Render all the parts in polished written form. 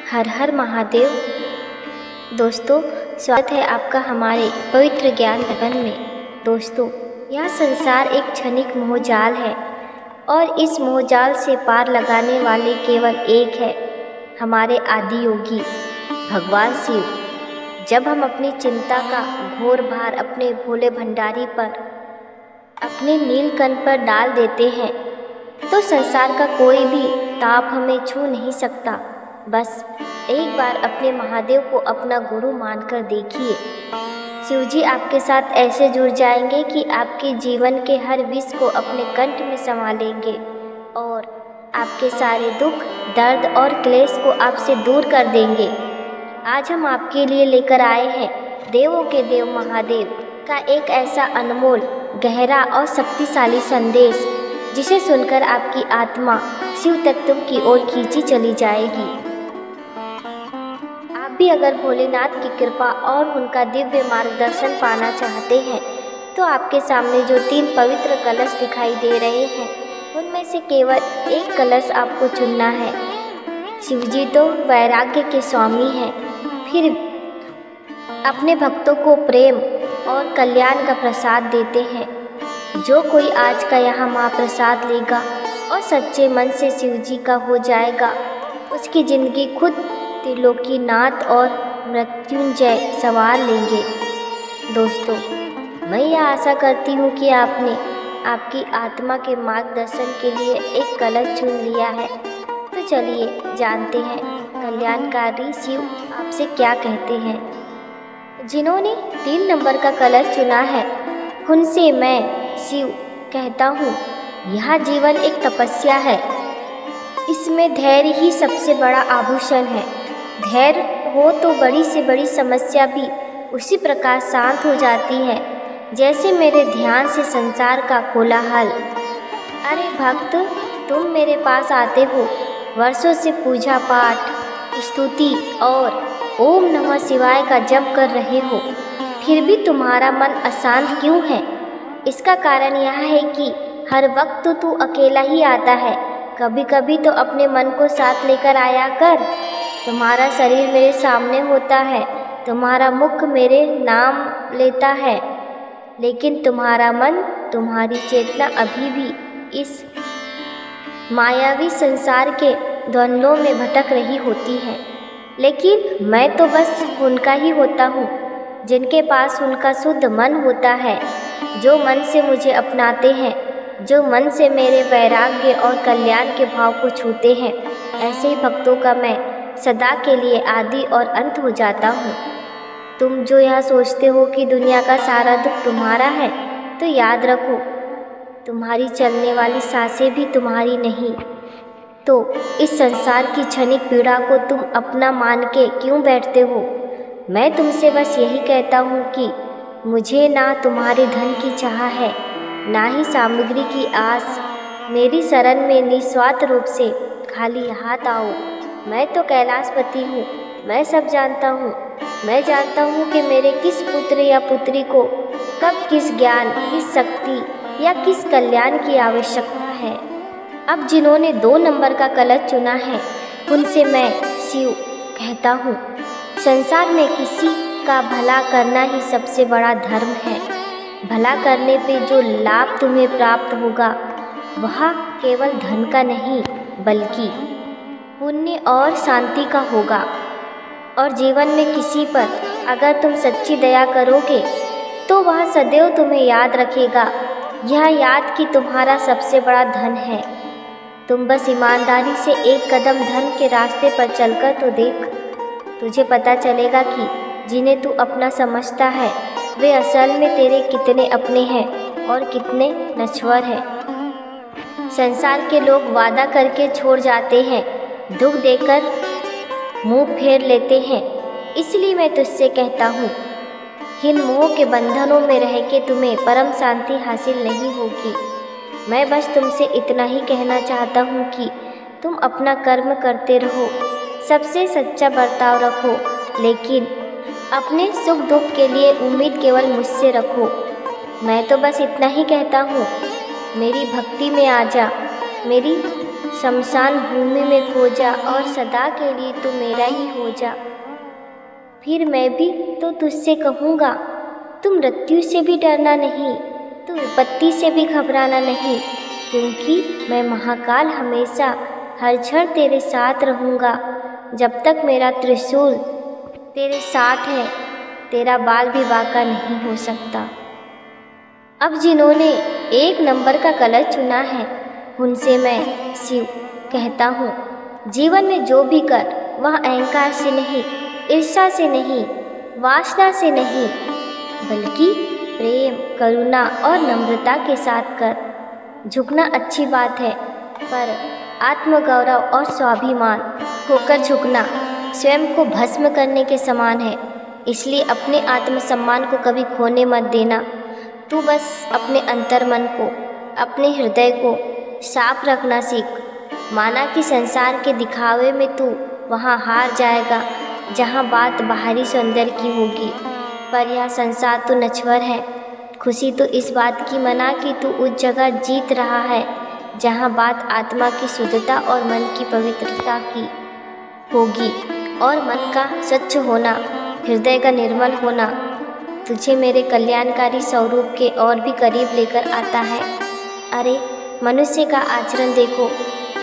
हर हर महादेव। दोस्तों, स्वागत है आपका हमारे पवित्र ज्ञान लगन में। दोस्तों, यह संसार एक क्षणिक मोहजाल है और इस मोहजाल से पार लगाने वाले केवल एक है, हमारे आदि योगी भगवान शिव। जब हम अपनी चिंता का घोर भार अपने भोले भंडारी पर, अपने नीलकंठ पर डाल देते हैं तो संसार का कोई भी ताप हमें छू नहीं सकता। बस एक बार अपने महादेव को अपना गुरु मानकर देखिए। शिवजी आपके साथ ऐसे जुड़ जाएंगे कि आपके जीवन के हर विष को अपने कंठ में समा लेंगे और आपके सारे दुख, दर्द और क्लेश को आपसे दूर कर देंगे। आज हम आपके लिए लेकर आए हैं देवों के देव महादेव का एक ऐसा अनमोल, गहरा और शक्तिशाली संदेश जिसे सुनकर आपकी आत्मा शिव तत्व की ओर खींची चली जाएगी। आप भी अगर भोलेनाथ की कृपा और उनका दिव्य मार्गदर्शन पाना चाहते हैं तो आपके सामने जो 3 पवित्र कलश दिखाई दे रहे हैं उनमें से केवल एक कलश आपको चुनना है। शिवजी तो वैराग्य के स्वामी हैं, फिर अपने भक्तों को प्रेम और कल्याण का प्रसाद देते हैं। जो कोई आज का यहाँ महाप्रसाद लेगा और सच्चे मन से शिवजी का हो जाएगा, उसकी ज़िंदगी खुद त्रिलोकीनाथ और मृत्युंजय संवार लेंगे। दोस्तों, मैं यह आशा करती हूँ कि आपने आपकी आत्मा के मार्गदर्शन के लिए एक कलश चुन लिया है। तो चलिए जानते हैं कल्याणकारी शिव आपसे क्या कहते हैं। जिन्होंने 3 नंबर का कलश चुना है उनसे मैं शिव कहता हूँ, यह जीवन एक तपस्या है। इसमें धैर्य ही सबसे बड़ा आभूषण है। धैर्य हो तो बड़ी से बड़ी समस्या भी उसी प्रकार शांत हो जाती है जैसे मेरे ध्यान से संसार का कोलाहल। अरे भक्त, तुम मेरे पास आते हो, वर्षों से पूजा पाठ, स्तुति और ओम नमः शिवाय का जप कर रहे हो, फिर भी तुम्हारा मन अशांत क्यों है? इसका कारण यह है कि हर वक्त तू अकेला ही आता है। कभी कभी तो अपने मन को साथ लेकर आया कर। तुम्हारा शरीर मेरे सामने होता है, तुम्हारा मुख मेरे नाम लेता है, लेकिन तुम्हारा मन, तुम्हारी चेतना अभी भी इस मायावी संसार के द्वंद्वों में भटक रही होती है। लेकिन मैं तो बस उनका ही होता हूँ जिनके पास उनका शुद्ध मन होता है, जो मन से मुझे अपनाते हैं, जो मन से मेरे वैराग्य और कल्याण के भाव को छूते हैं। ऐसे ही भक्तों का मैं सदा के लिए आदि और अंत हो जाता हूँ। तुम जो यह सोचते हो कि दुनिया का सारा दुख तुम्हारा है, तो याद रखो, तुम्हारी चलने वाली सांसें भी तुम्हारी नहीं। तो इस संसार की क्षणिक पीड़ा को तुम अपना मान के क्यों बैठते हो? मैं तुमसे बस यही कहता हूँ कि मुझे ना तुम्हारे धन की चाह है, ना ही सामग्री की आस। मेरी शरण में निस्वार्थ रूप से खाली हाथ आओ। मैं तो कैलाशपति हूँ, मैं सब जानता हूँ। मैं जानता हूँ कि मेरे किस पुत्र या पुत्री को कब किस ज्ञान, किस शक्ति या किस कल्याण की आवश्यकता है। अब जिन्होंने 2 नंबर का कलश चुना है उनसे मैं शिव कहता हूँ, संसार में किसी का भला करना ही सबसे बड़ा धर्म है। भला करने पे जो लाभ तुम्हें प्राप्त होगा वह केवल धन का नहीं बल्कि पुण्य और शांति का होगा। और जीवन में किसी पर अगर तुम सच्ची दया करोगे तो वह सदैव तुम्हें याद रखेगा। यह याद कि तुम्हारा सबसे बड़ा धन है। तुम बस ईमानदारी से एक कदम धन के रास्ते पर चलकर तो देख, तुझे पता चलेगा कि जिन्हें तू अपना समझता है वे असल में तेरे कितने अपने हैं और कितने नश्वर हैं। संसार के लोग वादा करके छोड़ जाते हैं, दुख देकर मुंह फेर लेते हैं। इसलिए मैं तुझसे कहता हूँ, इन मोह के बंधनों में रह के तुम्हें परम शांति हासिल नहीं होगी। मैं बस तुमसे इतना ही कहना चाहता हूँ कि तुम अपना कर्म करते रहो, सबसे सच्चा बर्ताव रखो, लेकिन अपने सुख दुख के लिए उम्मीद केवल मुझसे रखो। मैं तो बस इतना ही कहता हूँ, मेरी भक्ति में आ जा, मेरी शमशान भूमि में खो जा और सदा के लिए तू मेरा ही हो जा। फिर मैं भी तो तुझसे कहूँगा, तुम मृत्यु से भी डरना नहीं, तू विपत्ति से भी घबराना नहीं, क्योंकि मैं महाकाल हमेशा हर क्षण तेरे साथ रहूँगा। जब तक मेरा त्रिशूल तेरे साथ है, तेरा बाल भी बांका नहीं हो सकता। अब जिन्होंने 1 नंबर का कलर चुना है, उनसे मैं शिव कहता हूँ, जीवन में जो भी कर वह अहंकार से नहीं, ईर्ष्या से नहीं, वासना से नहीं, बल्कि प्रेम, करुणा और नम्रता के साथ कर। झुकना अच्छी बात है, पर आत्मगौरव और स्वाभिमान होकर झुकना स्वयं को भस्म करने के समान है। इसलिए अपने आत्मसम्मान को कभी खोने मत देना। तू बस अपने अंतर्मन को, अपने हृदय को साफ रखना सीख। माना कि संसार के दिखावे में तू वहाँ हार जाएगा जहाँ बात बाहरी सौंदर्य की होगी, पर यह संसार तो नश्वर है। खुशी तो इस बात की मना कि तू उस जगह जीत रहा है जहाँ बात आत्मा की शुद्धता और मन की पवित्रता की होगी, और मन का स्वच्छ होना, हृदय का निर्मल होना तुझे मेरे कल्याणकारी स्वरूप के और भी करीब लेकर आता है। अरे मनुष्य का आचरण देखो,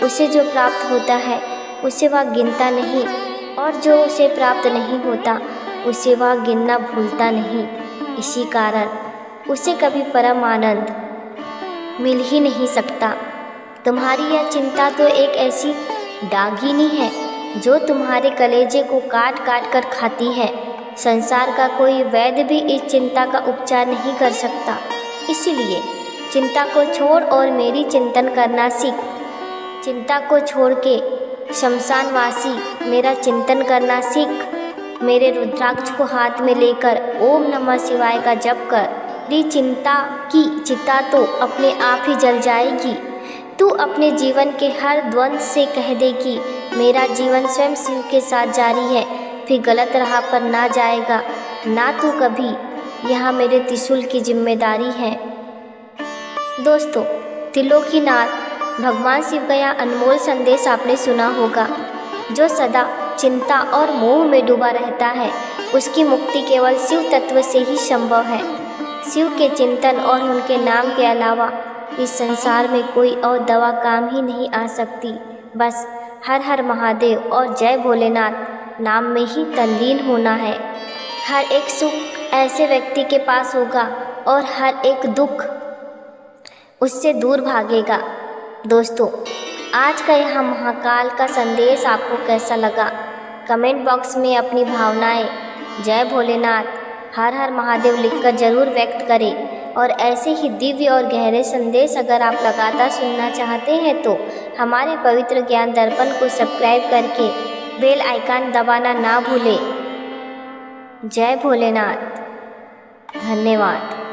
उसे जो प्राप्त होता है उसे वह गिनता नहीं, और जो उसे प्राप्त नहीं होता उसे वह गिनना भूलता नहीं। इसी कारण उसे कभी परम आनंद मिल ही नहीं सकता। तुम्हारी यह चिंता तो एक ऐसी डाकिनी है जो तुम्हारे कलेजे को काट काट कर खाती है। संसार का कोई वैद्य भी इस चिंता का उपचार नहीं कर सकता। इसलिए चिंता को छोड़ और मेरी चिंतन करना सीख। चिंता को छोड़ के शमशानवासी मेरा चिंतन करना सीख। मेरे रुद्राक्ष को हाथ में लेकर ओम नमः शिवाय का जप कर। तेरी चिंता की चिता तो अपने आप ही जल जाएगी। तू अपने जीवन के हर द्वंद्व से कह दे कि मेरा जीवन स्वयं शिव के साथ जारी है, फिर गलत राह पर ना जाएगा। ना तू कभी यहाँ मेरे त्रिशूल की जिम्मेदारी है। दोस्तों, त्रिलोकीनाथ भगवान शिव का यह अनमोल संदेश आपने सुना होगा। जो सदा चिंता और मोह में डूबा रहता है, उसकी मुक्ति केवल शिव तत्व से ही संभव है। शिव के चिंतन और उनके नाम के अलावा इस संसार में कोई और दवा काम ही नहीं आ सकती। बस हर हर महादेव और जय भोलेनाथ नाम में ही तल्लीन होना है। हर एक सुख ऐसे व्यक्ति के पास होगा और हर एक दुख उससे दूर भागेगा। दोस्तों, आज का यह महाकाल का संदेश आपको कैसा लगा? कमेंट बॉक्स में अपनी भावनाएं जय भोलेनाथ, हर हर महादेव लिखकर ज़रूर व्यक्त करें। और ऐसे ही दिव्य और गहरे संदेश अगर आप लगातार सुनना चाहते हैं तो हमारे पवित्र ज्ञान दर्पण को सब्सक्राइब करके बेल आइकन दबाना ना भूलें। जय भोलेनाथ। धन्यवाद।